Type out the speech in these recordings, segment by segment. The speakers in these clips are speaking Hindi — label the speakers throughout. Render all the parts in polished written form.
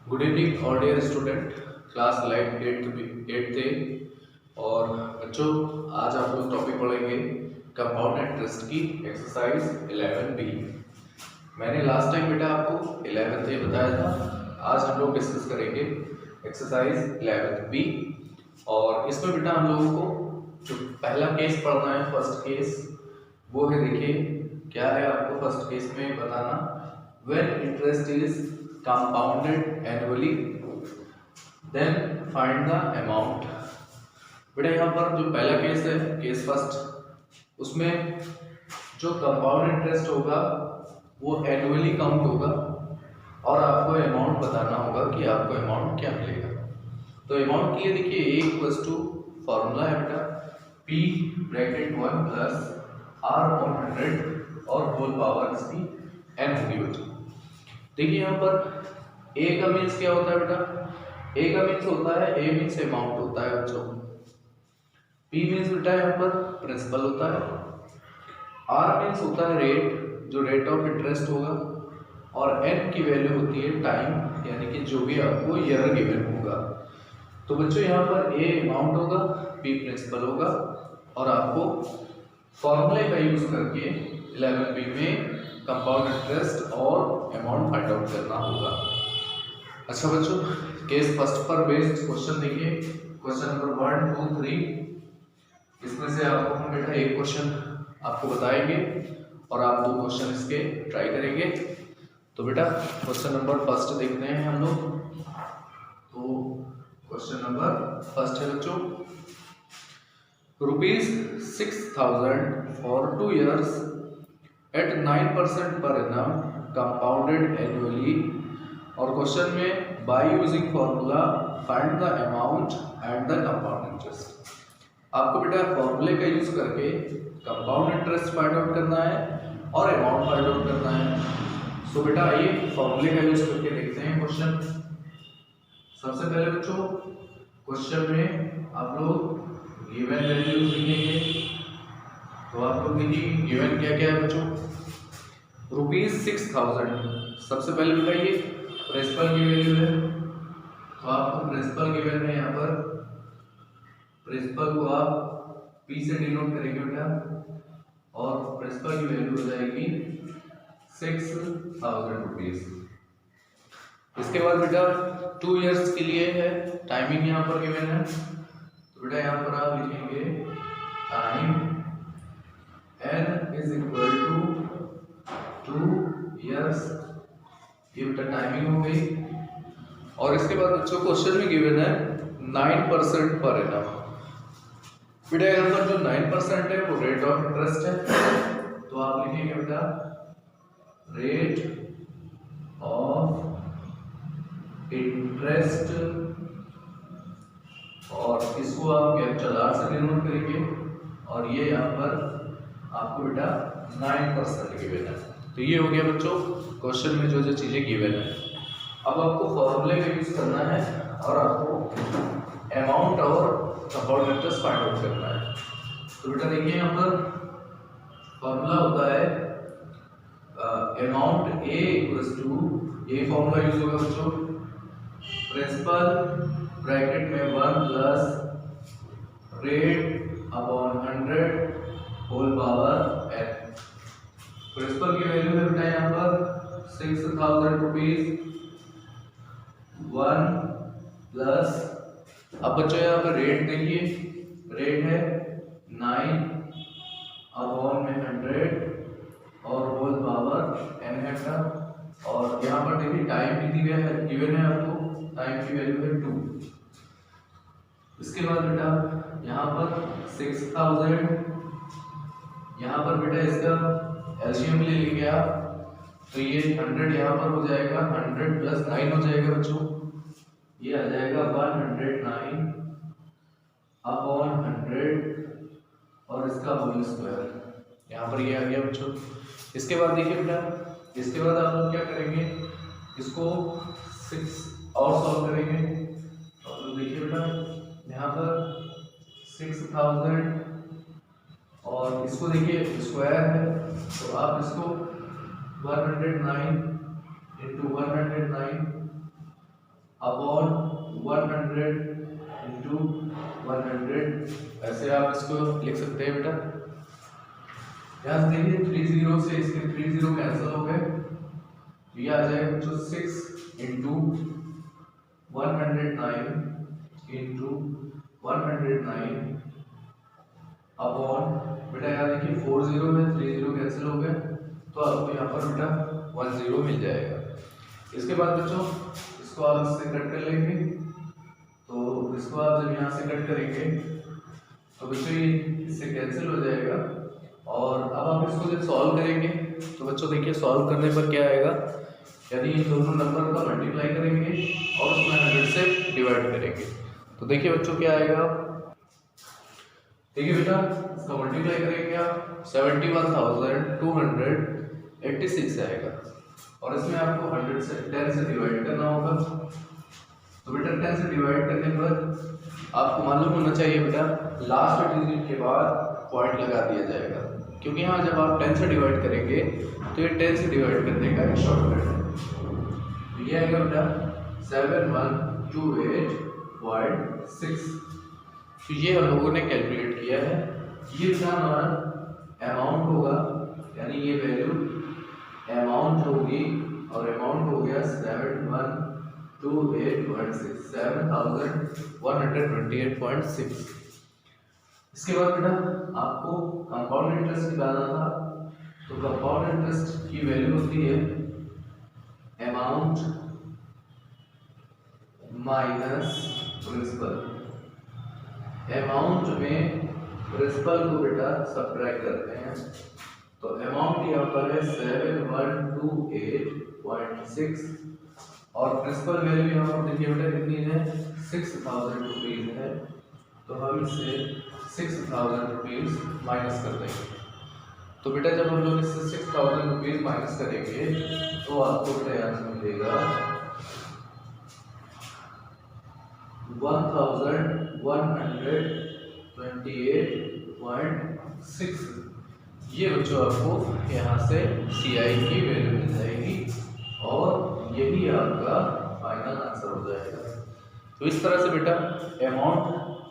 Speaker 1: गुड इवनिंग और डियर स्टूडेंट क्लास 8th ए। और बच्चों, आज आप लोग टॉपिक पढ़ेंगे कंपाउंड इंटरेस्ट की एक्सरसाइज 11B। मैंने लास्ट टाइम बेटा आपको 11th ए बताया था। आज हम लोग डिस्कस करेंगे एक्सरसाइज 11B। और इसमें बेटा हम लोगों को जो पहला केस पढ़ना है, फर्स्ट केस, वो है, देखिए क्या है आपको फर्स्ट केस में बताना। When interest is compounded annually then find the amount. बेटा यहाँ पर जो पहला केस है, केस फर्स्ट, उसमें जो कंपाउंड इंटरेस्ट होगा वो एनुअली काउंट होगा और आपको अमाउंट बताना होगा कि आपको अमाउंट क्या मिलेगा। तो अमाउंट के लिए देखिए A इक्वल्स टू फॉर्मूला है बेटा P ब्रैकेट 1 प्लस R/100 और होल पावर इसकी n होगी बच्चों। देखिए यहाँ पर A का मीन्स क्या होता है बेटा? A का मीन्स होता है, A मीन्स अमाउंट होता है बच्चों। P मीन्स बेटा यहाँ पर प्रिंसिपल होता है। R मीन्स होता है रेट, जो रेट ऑफ इंटरेस्ट होगा। और n की वैल्यू होती है टाइम, यानी कि जो भी आपको ईयर गिवन होगा। तो बच्चों यहाँ पर A अमाउंट होगा, P प्रिंसिपल होगा और आपको फॉर्मूले का यूज करके 11B में कंपाउंड इंटरेस्ट और अमाउंट फाइंड आउट करना होगा। अच्छा बच्चों, केस फर्स्ट पर बेस्ड क्वेश्चन देखिए, क्वेश्चन नंबर 1, 2, 3। इसमें से आपको हम बेटा एक क्वेश्चन आपको बताएंगे और आप 2 क्वेश्चन इसके ट्राई करेंगे। तो बेटा क्वेश्चन नंबर फर्स्ट देखते हैं हम लोग। तो क्वेश्चन नंबर फर्स्ट है बच्चों, ₹6,000 for 2 years at 9% per annum compounded annually। और क्वेश्चन में by using formula find the amount and the compound interest. आपको बेटा फॉर्मूले का यूज करके कंपाउंड इंटरेस्ट फाइंड आउट करना है और अमाउंट फाइंड आउट करना है। सो बेटा आइए फॉर्मूले का यूज करके देखते हैं क्वेश्चन। सबसे पहले बच्चों क्वेश्चन में आप लोग गिवन वैल्यूज लिखेंगे। तो आप लोग देखिए गिवन क्या क्या है बच्चों। ₹6,000 सबसे पहले बताइए प्रिंसिपल की वैल्यू है। तो आपको प्रिंसिपल गिवन है, यहाँ पर प्रिंसिपल को आप P से डिनोट करेंगे बेटा और प्रिंसिपल की वैल्यू हो जाएगी ₹6,000। इसके बाद बेटा 2 years के लिए है, टाइमिंग यहाँ पर गिवन है। तो बेटा यहाँ पर आप लिखेंगे time n is equal to 2 years। ये बेटा टाइमिंग हो गई। और इसके बाद बच्चों क्वेश्चन में गिवन है 9% पर एनम। बेटा यहाँ पर जो 9% है वो रेट ऑफ इंटरेस्ट है। तो आप लिखेंगे बेटा रेट ऑफ इंटरेस्ट और इसको आप कैपिटल R से डिनोट करेंगे और ये यहाँ पर आपको बेटा 9% गिवन है। तो ये हो गया बच्चों क्वेश्चन में जो जो चीजें गिवन है। अब आपको फॉर्मूले का यूज करना है और आपको अमाउंट और कंपाउंड इंटरेस्ट फाइंड आउट करना है। तो बेटा देखिए यहाँ पर फॉर्मूला होता है अमाउंट A इक्वल्स टू, ये फॉर्मूला यूज होगा बच्चों, प्रिंसिपल ब्रैकेट में 1 plus rate upon 100 whole power n। Principal की वैल्यू है बेटा यहाँ पर ₹6,000 1 प्लस, अब बच्चों यहाँ पर रेट देखिए, रेट है 9 अपॉन में 100 और होल पावर n है बेटा। और यहाँ पर देखिए टाइम कितनी गिवन है आपको, टाइम की वैल्यू है 2। इसके बाद बेटा यहाँ पर 6,000, यहाँ पर बेटा इसका एलसीएम ले लेंगे आप, तो ये 100 यहाँ पर हो जाएगा, 100 प्लस 9 हो जाएगा बच्चों, ये आ जाएगा 109 अपॉन 100 और इसका होल स्क्वायर, यहाँ पर ये आ गया बच्चों। इसके बाद देखिए बेटा, इसके बाद आप लोग क्या करेंगे, इसको 6 और सॉल्व करेंगे। तो आप लोग देखिए बेटा यहाँ पर 6,000 और इसको देखिए स्क्वायर है, तो आप इसको 109 into 109 अपॉन 100 इंटू 100, ऐसे आप इसको लिख सकते हैं बेटा। यहाँ से देखिए 30 से इसके 30 कैंसिल हो गए, ये आ जाएगा जो 6 इंटू 109 इंटू 109 अपॉन, बेटा यहाँ देखिए 40 में 30 कैंसिल हो गए, तो आपको यहाँ पर बेटा 10 मिल जाएगा। इसके बाद बच्चों इसको आप इससे कट कर लेंगे, तो इसको आप जब यहाँ से कट करेंगे तो बच्चों ये इससे कैंसिल हो जाएगा। और अब आप इसको जब सॉल्व करेंगे तो बच्चों देखिए सॉल्व करने पर क्या आएगा, यदि इन दोनों नंबर का मल्टीप्लाई करेंगे और उसमें 100 से डिवाइड करेंगे तो देखिए बच्चों क्या आएगा। देखिए बेटा इसका मल्टीप्लाई करेंगे आप 71,286 आएगा, और इसमें आपको 10 से डिवाइड करना होगा। तो बेटा 10 से डिवाइड करने पर आपको मालूम होना चाहिए बेटा लास्ट डिजिट के बाद पॉइंट लगा दिया जाएगा, क्योंकि यहाँ जब आप 10 से डिवाइड करेंगे तो ये 10 से डिवाइड करने का एक शॉर्टकट है। तो ये आएगा बेटा 7128.6। तो ये हम लोगों ने कैलकुलेट किया है, ये बेटा हमारा अमाउंट होगा, यानी ये वैल्यू अमाउंट होगी, और अमाउंट हो गया 7128.6। इसके बाद बेटा आपको कंपाउंड इंटरेस्ट निकालना था, तो कंपाउंड इंटरेस्ट की वैल्यू होती है अमाउंट माइनस प्रिंसिपल। अमाउंट में प्रिंसिपल को बेटा सब्ट्रैक्ट करते हैं, तो अमाउंट यहाँ पर है 7128.6 और प्रिंसिपल वैल्यू यहाँ पर देखिए बेटा कितनी है 6000 रुपीज है, तो हम इससे 6000 रुपीज माइनस कर देंगे। तो बेटा जब हम लोग इससे 6000 रुपीज माइनस करेंगे तो आपको बेटा यहाँ से मिलेगा 1128.6। ये बच्चों आपको यहाँ से CI की वैल्यू मिल जाएगी और यही आपका फाइनल आंसर हो जाएगा। तो इस तरह से बेटा अमाउंट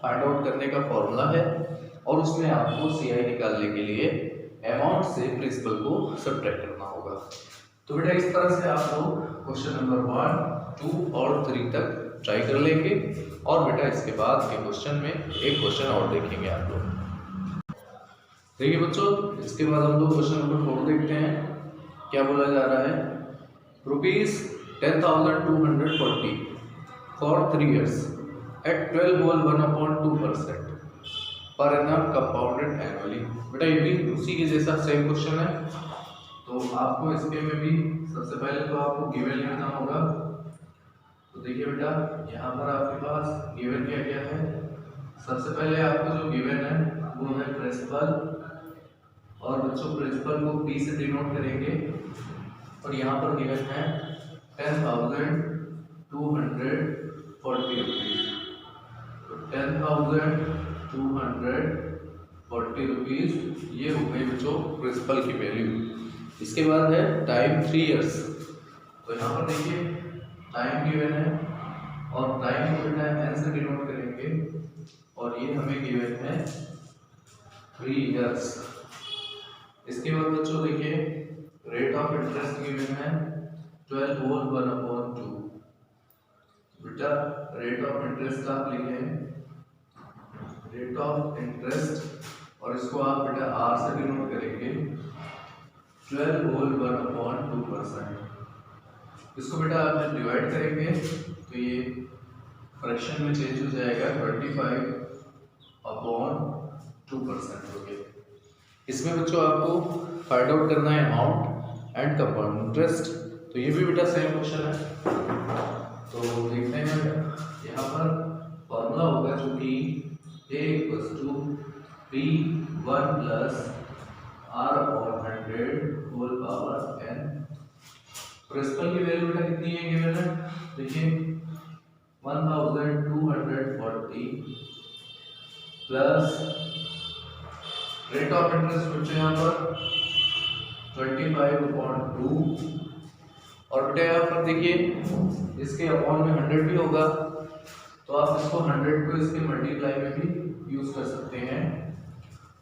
Speaker 1: फाइंड आउट करने का फॉर्मूला है, और उसमें आपको CI निकालने के लिए अमाउंट से प्रिंसिपल को सब्ट्रैक्ट करना होगा। तो बेटा इस तरह से आप लोग क्वेश्चन नंबर 1, 2 और 3 तक ट्राई कर लेंगे, और बेटा इसके बाद के क्वेश्चन में एक क्वेश्चन और देखेंगे आप लोग। देखिए बच्चों इसके बाद हम लोग क्वेश्चन नंबर 4 देखते हैं। क्या बोला जा रहा है, ₹10,240 for 3 years at 12.1/2% per annum compounded annually। बेटा ये भी उसी के जैसा सेम क्वेश्चन है, तो आपको इसके में भी सबसे पहले तो आपको गिवन लिखना होगा। तो देखिए बेटा यहाँ पर आपके पास गिवन क्या क्या है। सबसे पहले आपको जो गिवन है वो है प्रिंसिपल, और बच्चों प्रिंसिपल को P से डिनोट करेंगे, और यहाँ पर गिवन है 10,240 रुपीज। तो 10,240 रुपीज ये हो गई बच्चों प्रिंसिपल की वैल्यू। इसके बाद है टाइम 3 इयर्स। तो यहाँ पर देखिए टाइम गिवन है, और टाइम को बेटा n से डिनोट करेंगे, और ये हमें गिवन है 3 इयर्स। इसके बाद बच्चों देखिए रेट ऑफ इंटरेस्ट गिवन है 12/1/2। बेटा रेट ऑफ इंटरेस्ट आप लिखें रेट ऑफ इंटरेस्ट, और इसको आप बेटा R से डिनोट करेंगे 12/1/2%। इसको बेटा आप डिवाइड करेंगे तो ये फ्रैक्शन में चेंज हो जाएगा 25/2% हो गया। इसमें बच्चों आपको फाइंड आउट करना है अमाउंट एंड कंपाउंड इंटरेस्ट। तो ये भी बेटा सेम क्वेश्चन है, तो देखते हैं यहाँ पर फॉर्मूला होगा जो कि A = P1 + R/100 whole power n। Principal की वैल्यू बेटा कितनी है गिवन है, देखिए 1240 प्लस रेट ऑफ इंटरेस्ट बच्चों यहाँ पर 25/2 और बेटा यहाँ पर देखिए इसके अपॉन में 100 भी होगा, तो आप इसको 100 को इसके मल्टीप्लाई में भी यूज कर सकते हैं।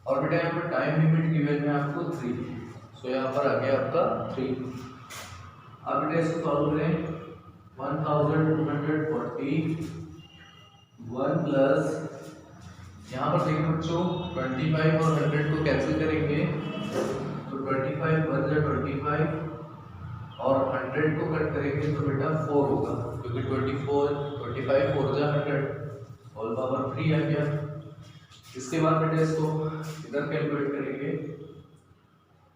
Speaker 1: और बेटा यहाँ पर टाइम लिमिट गिवन है आपको 3, सो यहाँ पर आ गया आपका 3। अब बेटा इसको सॉल्व करें। 1240 1 प्लस यहाँ पर देखिए बच्चों 25 और 100 को कैंसिल करेंगे, तो 25 1 जा 25 और 100 को कट करेंगे तो बेटा 4 होगा, क्योंकि 25 4 जा 100 होल पावर 3 आ गया। इसके बाद बेटा इसको इधर कैलकुलेट करेंगे।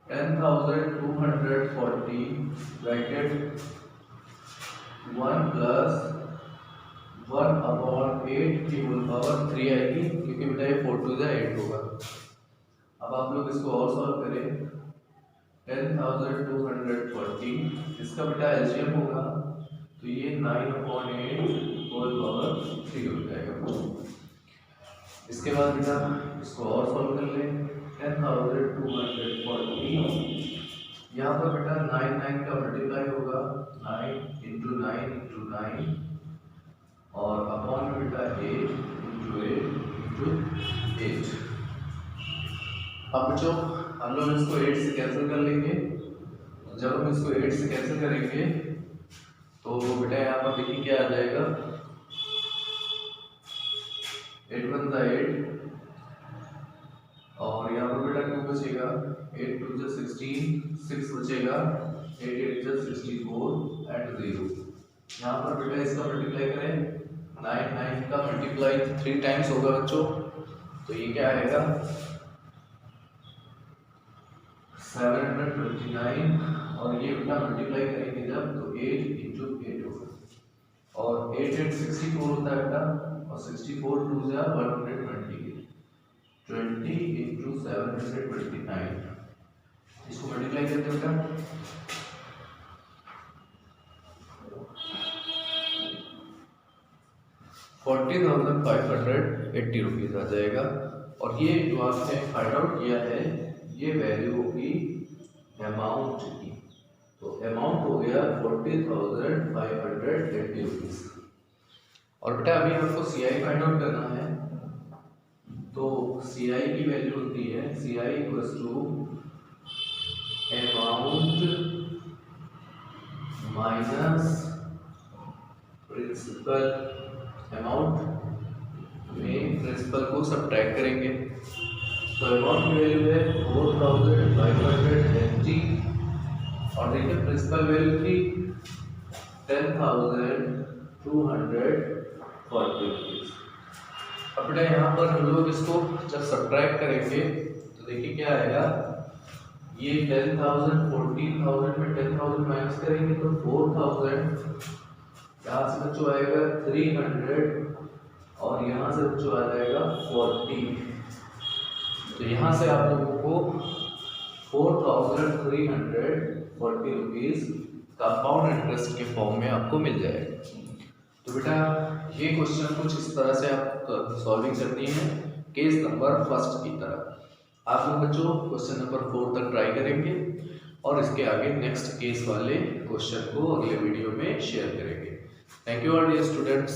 Speaker 1: 10,240 ब्रैकेट 1 प्लस 1 अपॉन 8 की होल पावर 3 आएगी, क्योंकि बेटा ये 4 2 जा 8 होगा। अब आप लोग इसको और सॉल्व करें। 10,240 इसका बेटा एलसीएम होगा, तो ये 9 अपॉन 8 होल पावर 3 हो जाएगा। इसके बाद बेटा इसको और सॉल्व कर लें। 10,240 यहाँ पर बेटा 9 का मल्टीप्लाई होगा, 9 इंटू 9 और अपॉन में बेटा 8 इंटू 8। अब बच्चों हम लोग इसको 8 से कैंसिल कर लेंगे। जब हम इसको 8 से कैंसिल करेंगे तो बेटा यहाँ पर देखिए क्या आ जाएगा। 8 1 जा 8 और यहाँ पर बेटा 2 बचेगा, 8 2 जा 16 6 बचेगा, 8 8 जा 64 एंड 0। यहाँ पर बेटा इसका मल्टीप्लाई करें। 9 का मल्टीप्लाई 3 टाइम्स होगा बच्चों, तो ये क्या आएगा 729 और ये बेटा मल्टीप्लाई करेंगे जब तो 8 इंटू 8 होगा और 8 8 64 होता है बेटा और 64 2 जा 120 20 इंटू 729। इसको मल्टीप्लाई करते हैं बेटा 40,580 रुपीज आ जाएगा। और ये जो आपने फाइंड आउट किया है ये वैल्यू होगी अमाउंट की, तो अमाउंट हो गया 40,580 रुपीज। और बेटा अभी आपको सीआई फाइंड आउट करना है, तो सीआई की वैल्यू होती है CI equals to amount minus principal. Amount में प्रिंसिपल को सब्ट्रैक्ट करेंगे, तो अमाउंट की वैल्यू है 4,580 और देखिए प्रिंसिपल वैल्यू थी 10,240 रुपीज। अब बेटा यहाँ पर हम लोग इसको जब सब्ट्रैक्ट करेंगे तो देखिए क्या आएगा, ये 10,000 14,000 में 10,000 माइनस करेंगे तो 4,000, यहाँ से बच्चों आएगा 300 और यहाँ से बच्चों आ जाएगा 40। तो यहाँ से आप लोगों को 4,340 रुपीज कंपाउंड इंटरेस्ट के फॉर्म में आपको मिल जाएगा। तो बेटा ये क्वेश्चन कुछ इस तरह से आप सॉल्विंग करनी है केस नंबर फर्स्ट की तरह। आप लोग बच्चों क्वेश्चन नंबर 4 तक ट्राई करेंगे और इसके आगे नेक्स्ट केस वाले क्वेश्चन को अगले वीडियो में शेयर करेंगे। Thank you all dear students.